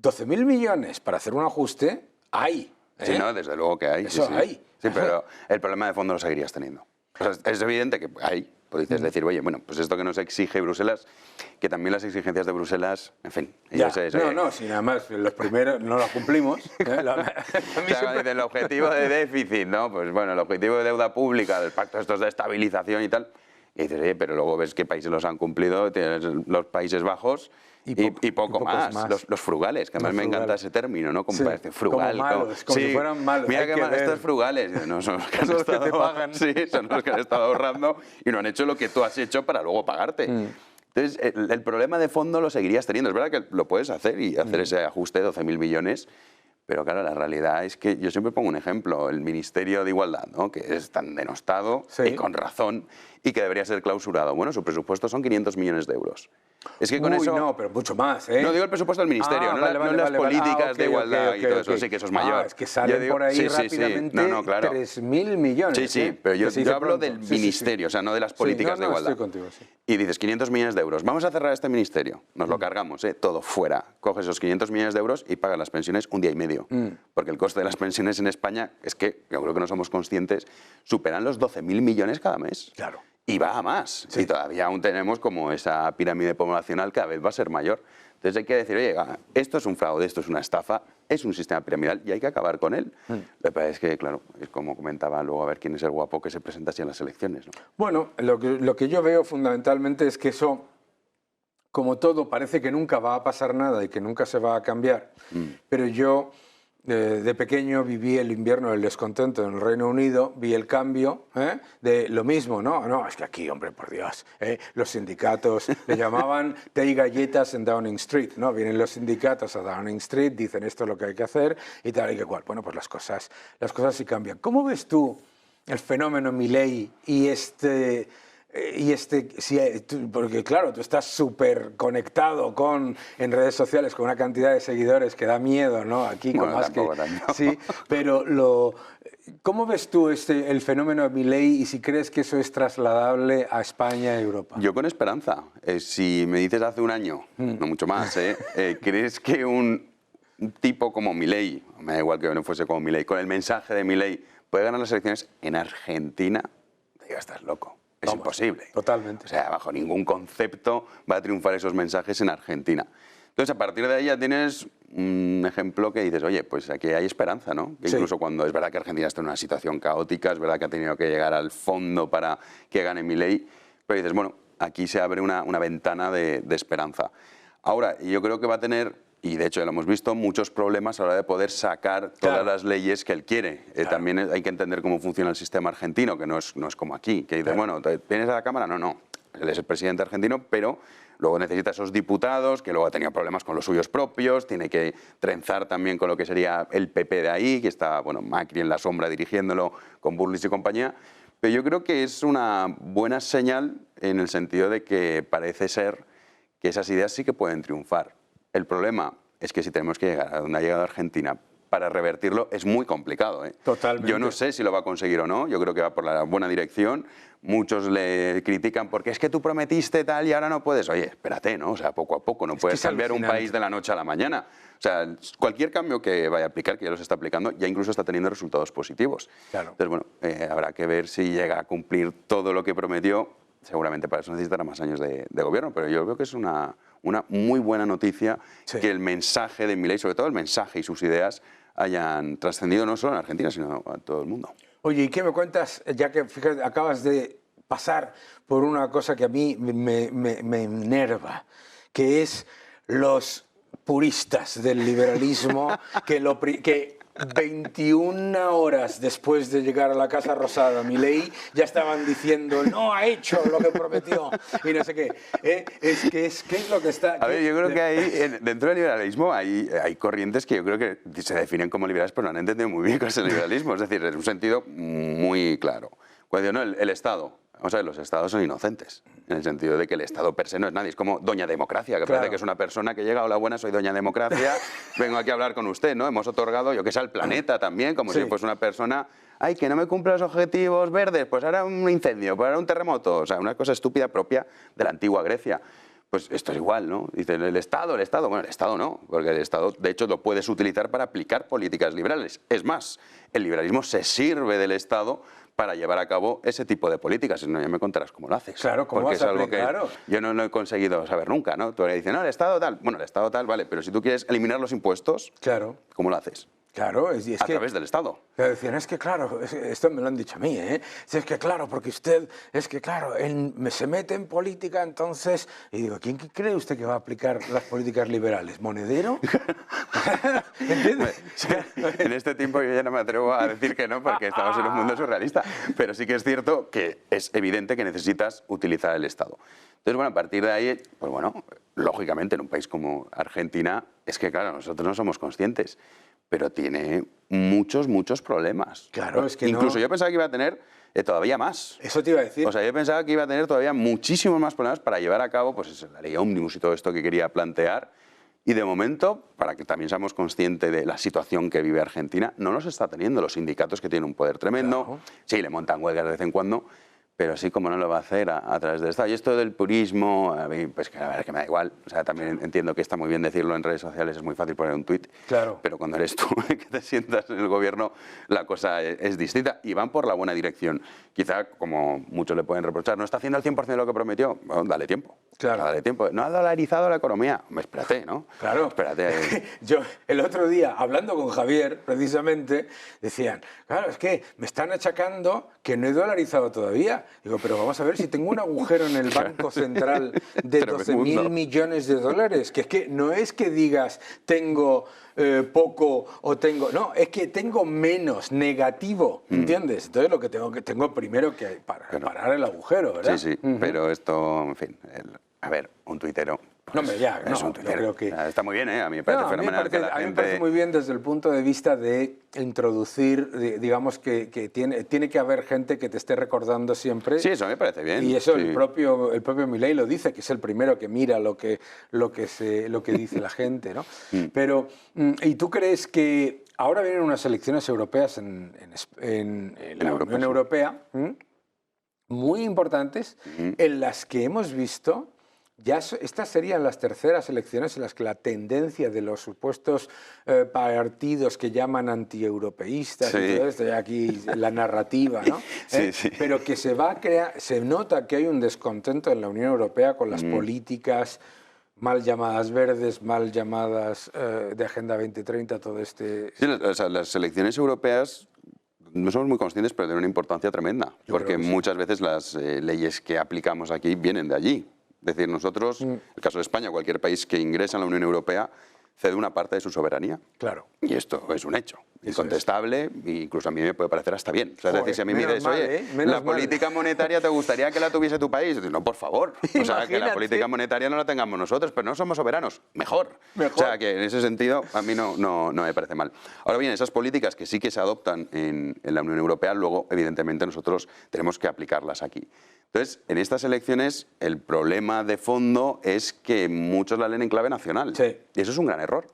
12.000 millones para hacer un ajuste, hay. Sí, no, desde luego que hay. Eso hay. Sí, pero el problema de fondo lo seguirías teniendo. O sea, es evidente que hay. Puedes decir, oye, bueno, pues esto que nos exige Bruselas, que también las exigencias de Bruselas, en fin. Si nada más los primeros no los cumplimos. El objetivo de déficit, ¿no? Pues bueno, el objetivo de deuda pública, del pacto estos de estabilización y tal. Y dices, oye, pero luego ves qué países los han cumplido, tienes los Países Bajos y poco más. Los frugales, que además me encanta ese término, ¿no? Como parece frugal. Como malos, como si fueran malos. Mira que estos frugales, no son los que han estado, que te pagan. Sí, son los que han estado ahorrando y no han hecho lo que tú has hecho para luego pagarte. Entonces, el problema de fondo lo seguirías teniendo. Es verdad que lo puedes hacer y hacer ese ajuste de 12.000 millones, pero claro, la realidad es que yo siempre pongo un ejemplo, el Ministerio de Igualdad, ¿no? Que es tan denostado, Sí. y con razón, y que debería ser clausurado. Bueno, su presupuesto son 500 millones de euros. Es que con Uy, eso... no, pero mucho más, ¿eh? No, digo el presupuesto del Ministerio, no, vale, no vale, las vale, políticas ok, de igualdad ok, y todo ok. eso, sí que eso es mayor. Es que salen Yo digo- por ahí sí, sí, sí. rápidamente No, no, claro. 3.000 millones. Sí, sí, ¿eh? pero Que se dice yo hablo pronto. del Sí, sí, sí. ministerio, o sea, no de las Sí, políticas de igualdad. Estoy contigo, sí. Y dices, 500 millones de euros, vamos a cerrar este ministerio, nos lo cargamos, todo fuera. Coges esos 500 millones de euros y pagas las pensiones un día y medio. Porque el coste de las pensiones en España, es que yo creo que no somos conscientes, superan los 12.000 millones cada mes. Claro. Y va a más. Sí. Y todavía aún tenemos como esa pirámide poblacional cada vez va a ser mayor. Entonces hay que decir, oye, esto es un fraude, esto es una estafa, es un sistema piramidal y hay que acabar con él. Lo que pasa es que, claro, es como comentaba luego, a ver quién es el guapo que se presenta así en las elecciones, ¿no? Bueno, lo que yo veo fundamentalmente es que eso, como todo, parece que nunca va a pasar nada y que nunca se va a cambiar. Pero yo, de pequeño, viví el invierno del descontento en el Reino Unido, vi el cambio de lo mismo, ¿no? No, es que aquí, hombre, por Dios, los sindicatos le llamaban té y galletas en Downing Street, ¿no? Vienen los sindicatos a Downing Street, dicen esto es lo que hay que hacer y tal y que cual. Bueno, pues las cosas sí cambian. ¿Cómo ves tú el fenómeno Milei porque claro, tú estás súper conectado en redes sociales con una cantidad de seguidores que da miedo, ¿no? Aquí con Bueno, más que... tampoco tanto. Sí, pero ¿cómo ves tú el fenómeno Milei y si crees que eso es trasladable a España y Europa? Yo con esperanza. Si me dices hace un año, no mucho más, ¿crees que un tipo como Milei, me da igual que no fuese como Milei, con el mensaje de Milei, puede ganar las elecciones en Argentina? Te digo, estás loco. Es imposible. Totalmente. O sea, bajo ningún concepto va a triunfar esos mensajes en Argentina. Entonces, a partir de ahí ya tienes un ejemplo que dices, oye, pues aquí hay esperanza, ¿no? Que Sí. incluso cuando es verdad que Argentina está en una situación caótica, es verdad que ha tenido que llegar al fondo para que gane Milei, pero dices, bueno, aquí se abre una ventana de esperanza. Ahora, yo creo que va a tener, y de hecho ya lo hemos visto, muchos problemas a la hora de poder sacar todas Claro. las leyes que él quiere. Claro. También hay que entender cómo funciona el sistema argentino, que no es como aquí, que dices, bueno, ¿vienes a la Cámara? No, no. Él es el presidente argentino, pero luego necesita esos diputados, que luego ha tenido problemas con los suyos propios, tiene que trenzar también con lo que sería el PP de ahí, que está, bueno, Macri en la sombra dirigiéndolo con Burlis y compañía. Pero yo creo que es una buena señal en el sentido de que parece ser que esas ideas sí que pueden triunfar. El problema es que si tenemos que llegar a donde ha llegado Argentina para revertirlo es muy complicado. Totalmente. Yo no sé si lo va a conseguir o no, yo creo que va por la buena dirección. Muchos le critican porque es que tú prometiste tal y ahora no puedes. Oye, espérate, ¿no? O sea, poco a poco, no puedes cambiar un país de la noche a la mañana. O sea, cualquier cambio que vaya a aplicar, que ya los está aplicando, ya incluso está teniendo resultados positivos. Claro. Entonces, bueno, habrá que ver si llega a cumplir todo lo que prometió. Seguramente para eso necesitará más años de gobierno, pero yo creo que es una muy buena noticia que el mensaje de Milei, sobre todo el mensaje y sus ideas, hayan trascendido no solo en Argentina, sino a todo el mundo. Oye, ¿y qué me cuentas? Ya que fíjate, acabas de pasar por una cosa que a mí me enerva, que es los puristas del liberalismo que 21 horas después de llegar a la Casa Rosada, Milei, ya estaban diciendo no ha hecho lo que prometió y no sé qué. ¿Qué es lo que está...? A ver, yo creo que ahí, dentro del liberalismo hay corrientes que yo creo que se definen como liberales, pero no han entendido muy bien qué es el liberalismo. Es decir, en un sentido muy claro. Cuando no, el Estado. Vamos a ver, los estados son inocentes, en el sentido de que el Estado per se no es nadie. Es como Doña Democracia, que parece que es una persona que llega, hola, buenas, soy Doña Democracia, vengo aquí a hablar con usted, ¿no? Hemos otorgado, yo que sé, al planeta también, como si fuese una persona, ay, que no me cumple los objetivos verdes, pues ahora un incendio, pues ahora un terremoto. O sea, una cosa estúpida propia de la antigua Grecia. Pues esto es igual, ¿no? Dicen, el Estado. Bueno, el Estado no, porque el Estado, de hecho, lo puedes utilizar para aplicar políticas liberales. Es más, el liberalismo se sirve del Estado para llevar a cabo ese tipo de políticas. Si no, ya me contarás cómo lo haces. Claro, ¿cómo porque vas es a algo que claro. yo no he conseguido saber nunca, ¿no? Tú le dices, no, el Estado tal. Bueno, el Estado tal, vale, pero si tú quieres eliminar los impuestos, Claro. ¿cómo lo haces? Claro, es A través del Estado. Decían, es que claro, esto me lo han dicho a mí, ¿eh? Es que claro, porque usted, es que claro, se mete en política, entonces... Y digo, ¿quién cree usted que va a aplicar las políticas liberales? ¿Monedero? ¿Entiendes? En este tiempo yo ya no me atrevo a decir que no, porque estamos en un mundo surrealista. Pero sí que es cierto que es evidente que necesitas utilizar el Estado. Entonces, bueno, a partir de ahí, pues bueno, lógicamente en un país como Argentina, es que claro, nosotros no somos conscientes, pero tiene muchos, muchos problemas. Claro, es que incluso no... yo pensaba que iba a tener todavía más. Eso te iba a decir. O sea, yo pensaba que iba a tener todavía muchísimos más problemas para llevar a cabo pues, la ley ómnibus y todo esto que quería plantear. Y de momento, para que también seamos conscientes de la situación que vive Argentina, no los está teniendo. Los sindicatos que tienen un poder tremendo, Claro. Sí, le montan huelgas de vez en cuando, pero así como no lo va a hacer a través del Estado. Y esto del purismo, a mí, pues que la verdad es que me da igual. O sea, también entiendo que está muy bien decirlo en redes sociales, es muy fácil poner un tuit. Claro. Pero cuando eres tú que te sientas en el gobierno, la cosa es distinta y van por la buena dirección. Quizá, como muchos le pueden reprochar, no está haciendo el 100% de lo que prometió. Bueno, dale tiempo. Claro. Dale tiempo. No ha dolarizado la economía. Hombre, espérate, ¿no? Claro. Espérate. Yo el otro día, hablando con Javier, precisamente, decían, claro, es que me están achacando que no he dolarizado todavía. Digo, pero vamos a ver si tengo un agujero en el Banco Central de 12.000 millones de dólares. Que es que no es que digas tengo poco o tengo... No, es que tengo menos, negativo, ¿entiendes? Entonces lo que tengo primero que parar el agujero, ¿verdad? Sí, sí, pero esto, en fin, a ver, un tuitero... No, hombre, ya, es no, un yo tuitero. creo que... Está muy bien, ¿eh? A mí me parece No, fenomenal que la a mí me gente... parece muy bien desde el punto de vista de introducir, digamos que tiene que haber gente que te esté recordando siempre. Sí, eso me parece bien. Y eso sí. el propio Milei lo dice, que es el primero que mira lo que dice la gente, ¿no? Pero, ¿y tú crees que ahora vienen unas elecciones europeas en la Europa, Unión sí. Europea, muy importantes, en las que hemos visto... Ya estas serían las terceras elecciones en las que la tendencia de los supuestos partidos que llaman antieuropeístas Sí. y todo esto, ya aquí la narrativa, ¿no? Sí, sí. Pero que se va a crear, se nota que hay un descontento en la Unión Europea con las políticas mal llamadas verdes, mal llamadas de Agenda 2030, todo este... Sí, o sea, las elecciones europeas no somos muy conscientes, pero tienen una importancia tremenda, porque creo que sí. muchas veces las leyes que aplicamos aquí vienen de allí. Es decir, nosotros, en el caso de España, cualquier país que ingresa a la Unión Europea cede una parte de su soberanía. Claro. Y esto es un hecho incontestable, e incluso a mí me puede parecer hasta bien. O sea, es decir, si a mí me dices, oye, la política monetaria te gustaría que la tuviese tu país, no, por favor. O sea, que la política monetaria no la tengamos nosotros, pero no somos soberanos. Mejor. O sea, que en ese sentido a mí no me parece mal. Ahora bien, esas políticas que sí que se adoptan en la Unión Europea, luego, evidentemente, nosotros tenemos que aplicarlas aquí. Entonces, en estas elecciones, el problema de fondo es que muchos la leen en clave nacional. Sí. Y eso es un gran error.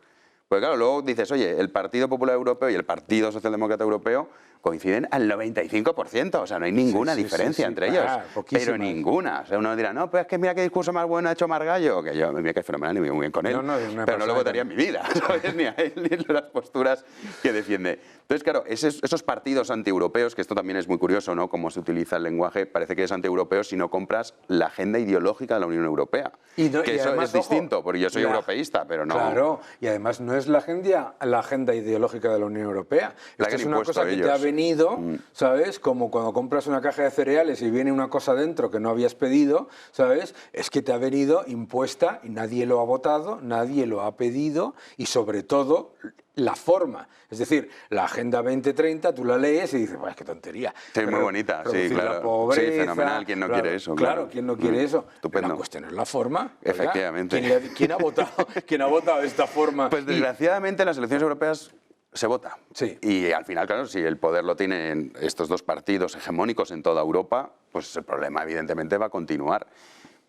Porque claro, luego dices, oye, el Partido Popular Europeo y el Partido Socialdemócrata Europeo coinciden al 95%, o sea, no hay ninguna diferencia entre ellos, pero ninguna. O sea, uno dirá, no, pues es que mira qué discurso más bueno ha hecho Margallo, que yo me cae fenomenal y me voy muy bien con él, pero no lo votaría en mi vida, ¿sabes? Ni a él ni en las posturas que defiende. Entonces, claro, esos partidos antieuropeos, que esto también es muy curioso, ¿no? Cómo se utiliza el lenguaje, parece que es antieuropeo si no compras la agenda ideológica de la Unión Europea. Que eso además, es distinto, porque yo soy europeísta, pero no... Claro, y además no es la agenda ideológica de la Unión Europea. Esto es una cosa que te ha venido, ¿sabes? Como cuando compras una caja de cereales y viene una cosa dentro que no habías pedido, ¿sabes? Es que te ha venido impuesta y nadie lo ha votado, nadie lo ha pedido y sobre todo la forma. Es decir, la Agenda 2030 tú la lees y dices, pues qué tontería. Sí, muy bonita, sí, claro. La pobreza, sí, fenomenal, ¿quién no quiere eso? Claro, ¿quién no quiere eso? Estupendo. La cuestión es la forma. Efectivamente. ¿Quién ha votado esta forma? Pues desgraciadamente en las elecciones europeas se vota. Sí. Y al final, claro, si el poder lo tienen estos dos partidos hegemónicos en toda Europa, pues el problema evidentemente va a continuar.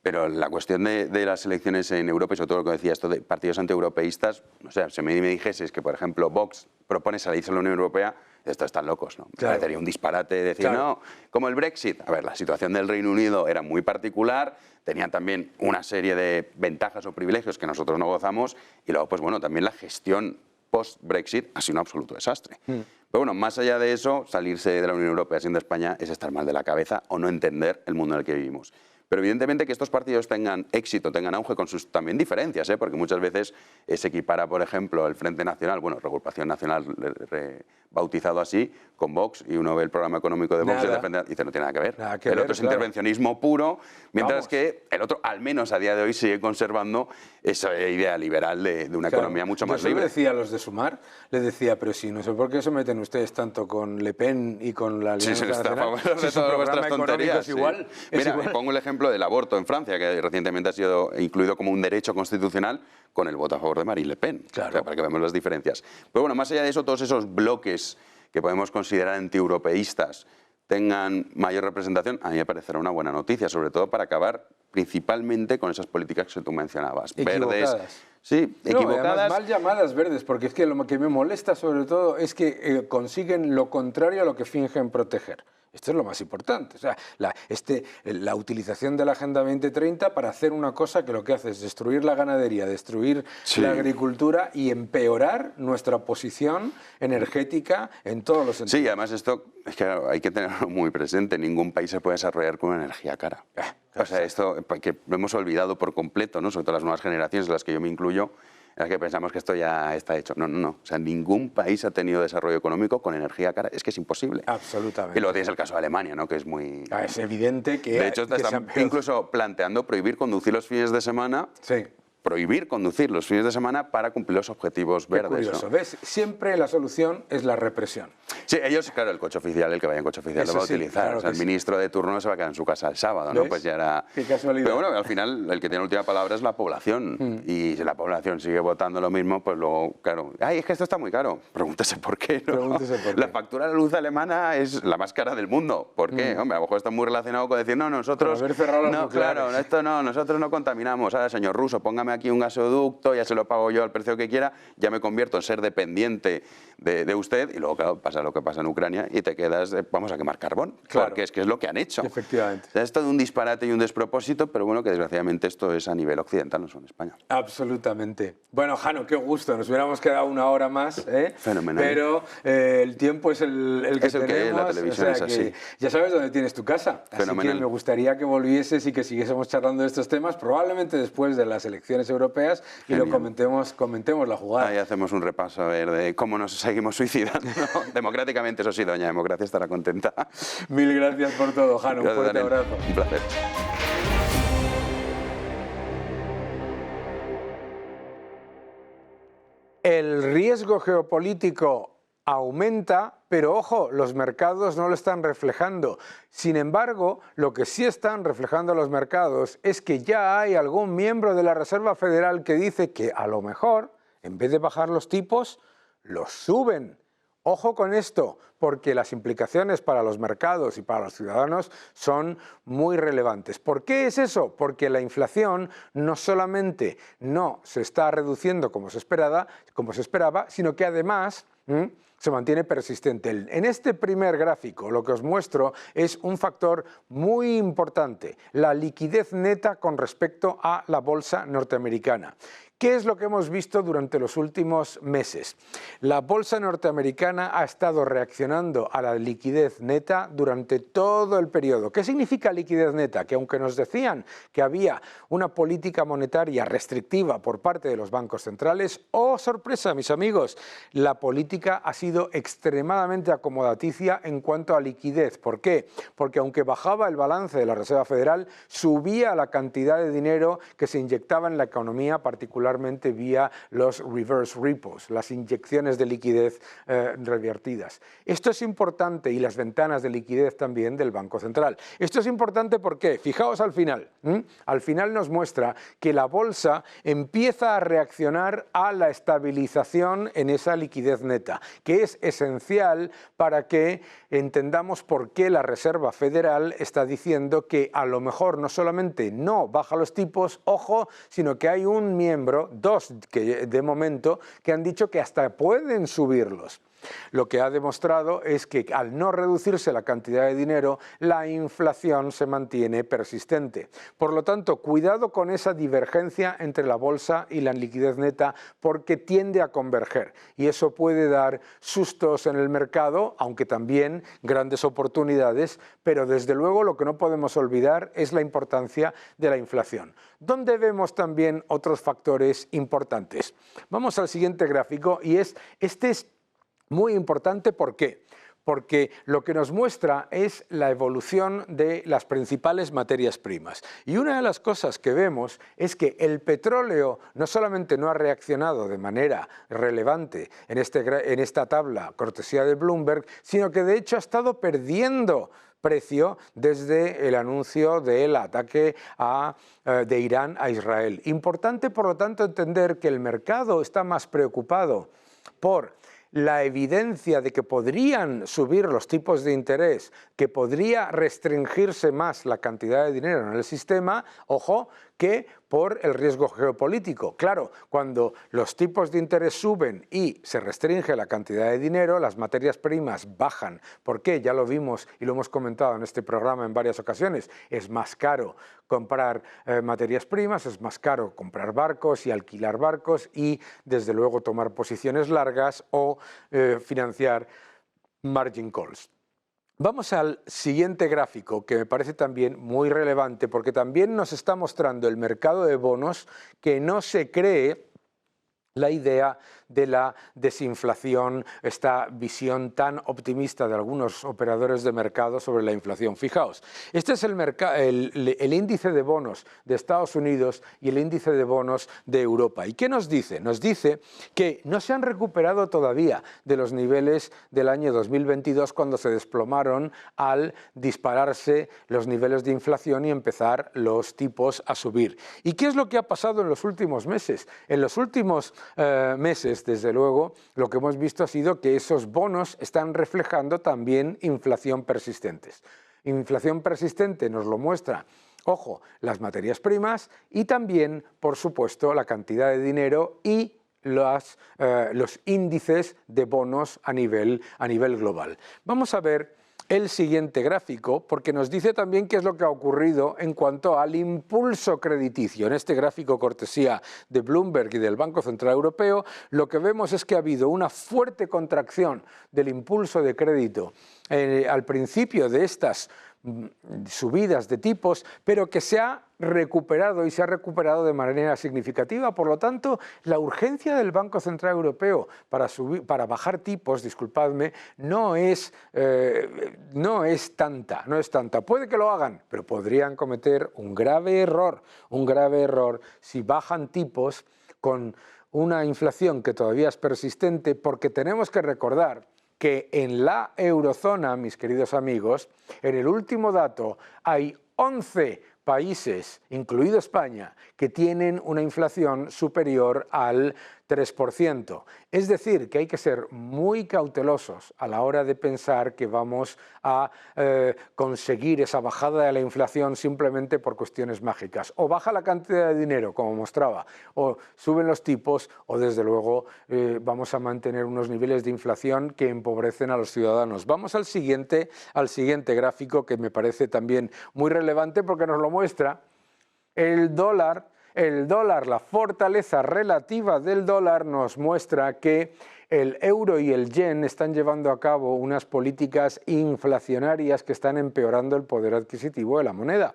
Pero la cuestión de las elecciones en Europa, y sobre todo lo que decía, esto de partidos antieuropeístas, o sea, si me dijese que, por ejemplo, Vox propone salirse de la Unión Europea, estos están locos, ¿no? Me parecería un disparate decir, no, como el Brexit. A ver, la situación del Reino Unido era muy particular, tenían también una serie de ventajas o privilegios que nosotros no gozamos, y luego, pues bueno, también la gestión post-Brexit ha sido un absoluto desastre. Pero bueno, más allá de eso, salirse de la Unión Europea siendo España es estar mal de la cabeza o no entender el mundo en el que vivimos. Pero evidentemente que estos partidos tengan éxito, tengan auge con sus también diferencias, ¿eh? Porque muchas veces se equipara, por ejemplo, el Frente Nacional, bueno, Reagrupación Nacional bautizado así, con Vox, y uno ve el programa económico de Vox y dice, no tiene nada que ver. El otro es intervencionismo puro, mientras que el otro, al menos a día de hoy, sigue conservando esa idea liberal de una economía mucho más libre. Yo le decía a los de Sumar, les decía, pero sí, no sé por qué se meten ustedes tanto con Le Pen y con la Alianza Nacional. Si su programa económico es igual. Mira, pongo el ejemplo ejemplo, del aborto en Francia, que recientemente ha sido incluido como un derecho constitucional con el voto a favor de Marine Le Pen. Claro. O sea, para que veamos las diferencias. Pero bueno, más allá de eso, todos esos bloques que podemos considerar antieuropeístas tengan mayor representación, a mí me parecerá una buena noticia, sobre todo para acabar principalmente con esas políticas que tú mencionabas. Equivocadas. Verdes. Sí, No, equivocadas. además, mal llamadas verdes, porque es que lo que me molesta sobre todo es que consiguen lo contrario a lo que fingen proteger. Esto es lo más importante. O sea, la utilización de la Agenda 2030 para hacer una cosa que lo que hace es destruir la ganadería, destruir la agricultura y empeorar nuestra posición energética en todos los sentidos. Sí, además esto es que hay que tenerlo muy presente. Ningún país se puede desarrollar con una energía cara. O sea, esto que lo hemos olvidado por completo, ¿no? Sobre todo las nuevas generaciones, en las que yo me incluyo, en las que pensamos que esto ya está hecho. No, no, no. O sea, ningún país ha tenido desarrollo económico con energía cara. Es que es imposible. Absolutamente. Y luego tienes el caso de Alemania, ¿no? Que es muy... Es evidente que... De hecho, están incluso planteando prohibir conducir los fines de semana. Sí. Prohibir conducir los fines de semana para cumplir los objetivos verdes. Qué curioso, ¿no? ¿Ves? Siempre la solución es la represión. Sí, ellos, claro, el coche oficial, el que vaya en coche oficial Eso lo va a sí, utilizar. claro O sea, el que sí. ministro de turno se va a quedar en su casa el sábado, ¿no? ¿Ves? Pues ya era... Qué casualidad. Pero bueno, al final el que tiene la última palabra es la población. Y si la población sigue votando lo mismo, pues luego, claro, ¡ay, es que esto está muy caro! Pregúntese por qué, ¿no? Pregúntese por qué. La factura de la luz alemana es la más cara del mundo. ¿Por qué? Hombre, a lo mejor está muy relacionado con decir, no, nosotros... Con haber cerrado las no, nucleares. claro, esto no, nosotros no contaminamos. Ahora, señor ruso, póngame aquí un gasoducto, ya se lo pago yo al precio que quiera, ya me convierto en ser dependiente de usted, y luego, claro, pasa lo que pasa en Ucrania y te quedas, vamos a quemar carbón, Claro. porque es que es lo que han hecho. Efectivamente. O sea, es todo un disparate y un despropósito, pero bueno, que desgraciadamente esto es a nivel occidental, no solo en España. Absolutamente. Bueno, Jano, qué gusto. Nos hubiéramos quedado una hora más, ¿eh? Fenomenal. Pero el tiempo es el que Es el que tenemos. la televisión o sea es así. que ya sabes dónde tienes tu casa. Así Fenomenal. que me gustaría que volvieses y que siguiésemos charlando de estos temas, probablemente después de las elecciones europeas, y lo Genial. comentemos la jugada. Ahí hacemos un repaso a ver de cómo nos seguimos suicidando. Democráticamente, eso sí, doña Democracia estará contenta. Mil gracias por todo, Jano. Un Gracias, fuerte Daniel. abrazo. Un placer. El riesgo geopolítico aumenta, pero ojo, los mercados no lo están reflejando. Sin embargo, lo que sí están reflejando los mercados es que ya hay algún miembro de la Reserva Federal que dice que a lo mejor, en vez de bajar los tipos, los suben. Ojo con esto, porque las implicaciones para los mercados y para los ciudadanos son muy relevantes. ¿Por qué es eso? Porque la inflación no solamente no se está reduciendo como se esperaba, sino que además se mantiene persistente. En este primer gráfico lo que os muestro es un factor muy importante, la liquidez neta con respecto a la bolsa norteamericana. ¿Qué es lo que hemos visto durante los últimos meses? La bolsa norteamericana ha estado reaccionando a la liquidez neta durante todo el periodo. ¿Qué significa liquidez neta? Que aunque nos decían que había una política monetaria restrictiva por parte de los bancos centrales, ¡oh, sorpresa, mis amigos! La política ha sido extremadamente acomodaticia en cuanto a liquidez. ¿Por qué? Porque aunque bajaba el balance de la Reserva Federal, subía la cantidad de dinero que se inyectaba en la economía, particularmente vía los reverse repos, las inyecciones de liquidez revertidas. Esto es importante, y las ventanas de liquidez también del Banco Central. Esto es importante porque, fijaos al final, al final nos muestra que la bolsa empieza a reaccionar a la estabilización en esa liquidez neta, que es esencial para que entendamos por qué la Reserva Federal está diciendo que a lo mejor no solamente no baja los tipos, ojo, sino que hay un miembro, dos que de momento, que han dicho que hasta pueden subirlos. Lo que ha demostrado es que al no reducirse la cantidad de dinero, la inflación se mantiene persistente. Por lo tanto, cuidado con esa divergencia entre la bolsa y la liquidez neta, porque tiende a converger y eso puede dar sustos en el mercado, aunque también grandes oportunidades, pero desde luego lo que no podemos olvidar es la importancia de la inflación. ¿Dónde vemos también otros factores importantes? Vamos al siguiente gráfico y este es muy importante. ¿Por qué? Porque lo que nos muestra es la evolución de las principales materias primas. Y una de las cosas que vemos es que el petróleo no solamente no ha reaccionado de manera relevante en esta tabla cortesía de Bloomberg, sino que de hecho ha estado perdiendo precio desde el anuncio del ataque de Irán a Israel. Importante, por lo tanto, entender que el mercado está más preocupado por la evidencia de que podrían subir los tipos de interés, que podría restringirse más la cantidad de dinero en el sistema, ojo, que por el riesgo geopolítico. Claro, cuando los tipos de interés suben y se restringe la cantidad de dinero, las materias primas bajan. ¿Por qué? Ya lo vimos y lo hemos comentado en este programa en varias ocasiones. Es más caro comprar materias primas, es más caro comprar barcos y alquilar barcos y, desde luego, tomar posiciones largas o financiar margin calls. Vamos al siguiente gráfico, que me parece también muy relevante, porque también nos está mostrando el mercado de bonos que no se cree la idea de la desinflación, esta visión tan optimista de algunos operadores de mercado sobre la inflación. Fijaos, este es el índice de bonos de Estados Unidos y el índice de bonos de Europa. ¿Y qué nos dice? Nos dice que no se han recuperado todavía de los niveles del año 2022, cuando se desplomaron al dispararse los niveles de inflación y empezar los tipos a subir. ¿Y qué es lo que ha pasado en los últimos meses? En los últimos meses, desde luego, lo que hemos visto ha sido que esos bonos están reflejando también inflación persistentes. Inflación persistente nos lo muestra, ojo, las materias primas y también, por supuesto, la cantidad de dinero y los índices de bonos a nivel global. Vamos a ver el siguiente gráfico, porque nos dice también qué es lo que ha ocurrido en cuanto al impulso crediticio. En este gráfico cortesía de Bloomberg y del Banco Central Europeo, lo que vemos es que ha habido una fuerte contracción del impulso de crédito al principio de estas subidas de tipos, pero que se ha recuperado y se ha recuperado de manera significativa. Por lo tanto, la urgencia del Banco Central Europeo para bajar tipos, disculpadme, no es tanta. Puede que lo hagan, pero podrían cometer un grave error si bajan tipos con una inflación que todavía es persistente, porque tenemos que recordar que en la eurozona, mis queridos amigos, en el último dato hay 11 países, incluido España, que tienen una inflación superior al 3%. Es decir, que hay que ser muy cautelosos a la hora de pensar que vamos a conseguir esa bajada de la inflación simplemente por cuestiones mágicas. O baja la cantidad de dinero, como mostraba, o suben los tipos, o desde luego vamos a mantener unos niveles de inflación que empobrecen a los ciudadanos. Vamos al siguiente gráfico, que me parece también muy relevante porque nos lo muestra. El dólar, la fortaleza relativa del dólar nos muestra que el euro y el yen están llevando a cabo unas políticas inflacionarias que están empeorando el poder adquisitivo de la moneda.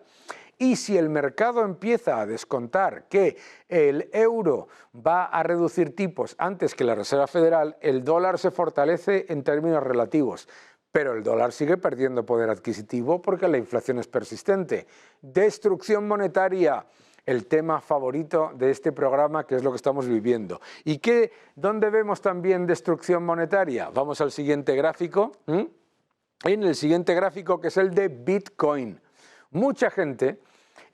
Y si el mercado empieza a descontar que el euro va a reducir tipos antes que la Reserva Federal, el dólar se fortalece en términos relativos. Pero el dólar sigue perdiendo poder adquisitivo porque la inflación es persistente. Destrucción monetaria, el tema favorito de este programa, que es lo que estamos viviendo. ¿Y dónde vemos también destrucción monetaria? Vamos al siguiente gráfico. En el siguiente gráfico, que es el de Bitcoin. Mucha gente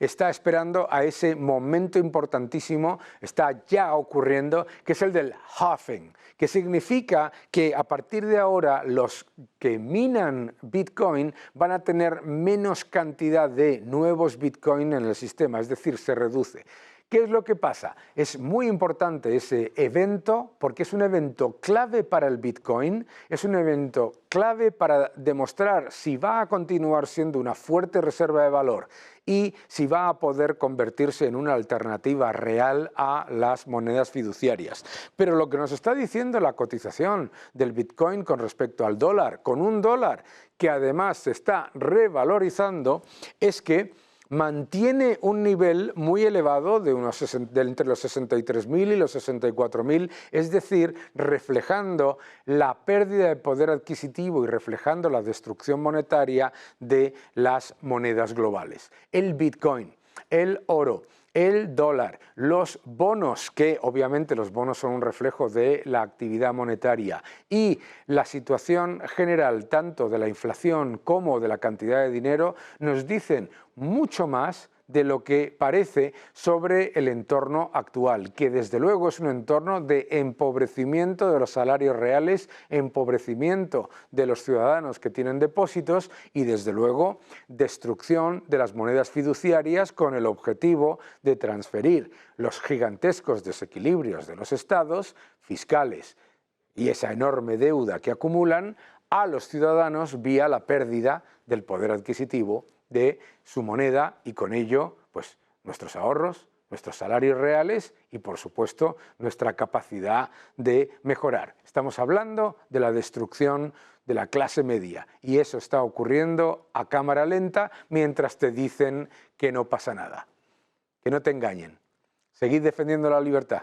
está esperando a ese momento importantísimo, está ya ocurriendo, que es el del halving, que significa que a partir de ahora los que minan Bitcoin van a tener menos cantidad de nuevos Bitcoin en el sistema, es decir, se reduce. ¿Qué es lo que pasa? Es muy importante ese evento porque es un evento clave para el Bitcoin, es un evento clave para demostrar si va a continuar siendo una fuerte reserva de valor y si va a poder convertirse en una alternativa real a las monedas fiduciarias. Pero lo que nos está diciendo la cotización del Bitcoin con respecto al dólar, con un dólar que además se está revalorizando, es que mantiene un nivel muy elevado de entre los 63.000 y los 64.000, es decir, reflejando la pérdida de poder adquisitivo y reflejando la destrucción monetaria de las monedas globales. El Bitcoin, el oro, el dólar, los bonos, que obviamente los bonos son un reflejo de la actividad monetaria, y la situación general tanto de la inflación como de la cantidad de dinero nos dicen mucho más de lo que parece sobre el entorno actual, que desde luego es un entorno de empobrecimiento de los salarios reales, empobrecimiento de los ciudadanos que tienen depósitos y desde luego destrucción de las monedas fiduciarias con el objetivo de transferir los gigantescos desequilibrios de los estados fiscales y esa enorme deuda que acumulan a los ciudadanos vía la pérdida del poder adquisitivo de su moneda y con ello pues nuestros ahorros, nuestros salarios reales y por supuesto nuestra capacidad de mejorar. Estamos hablando de la destrucción de la clase media y eso está ocurriendo a cámara lenta mientras te dicen que no pasa nada. Que no te engañen. Seguid defendiendo la libertad.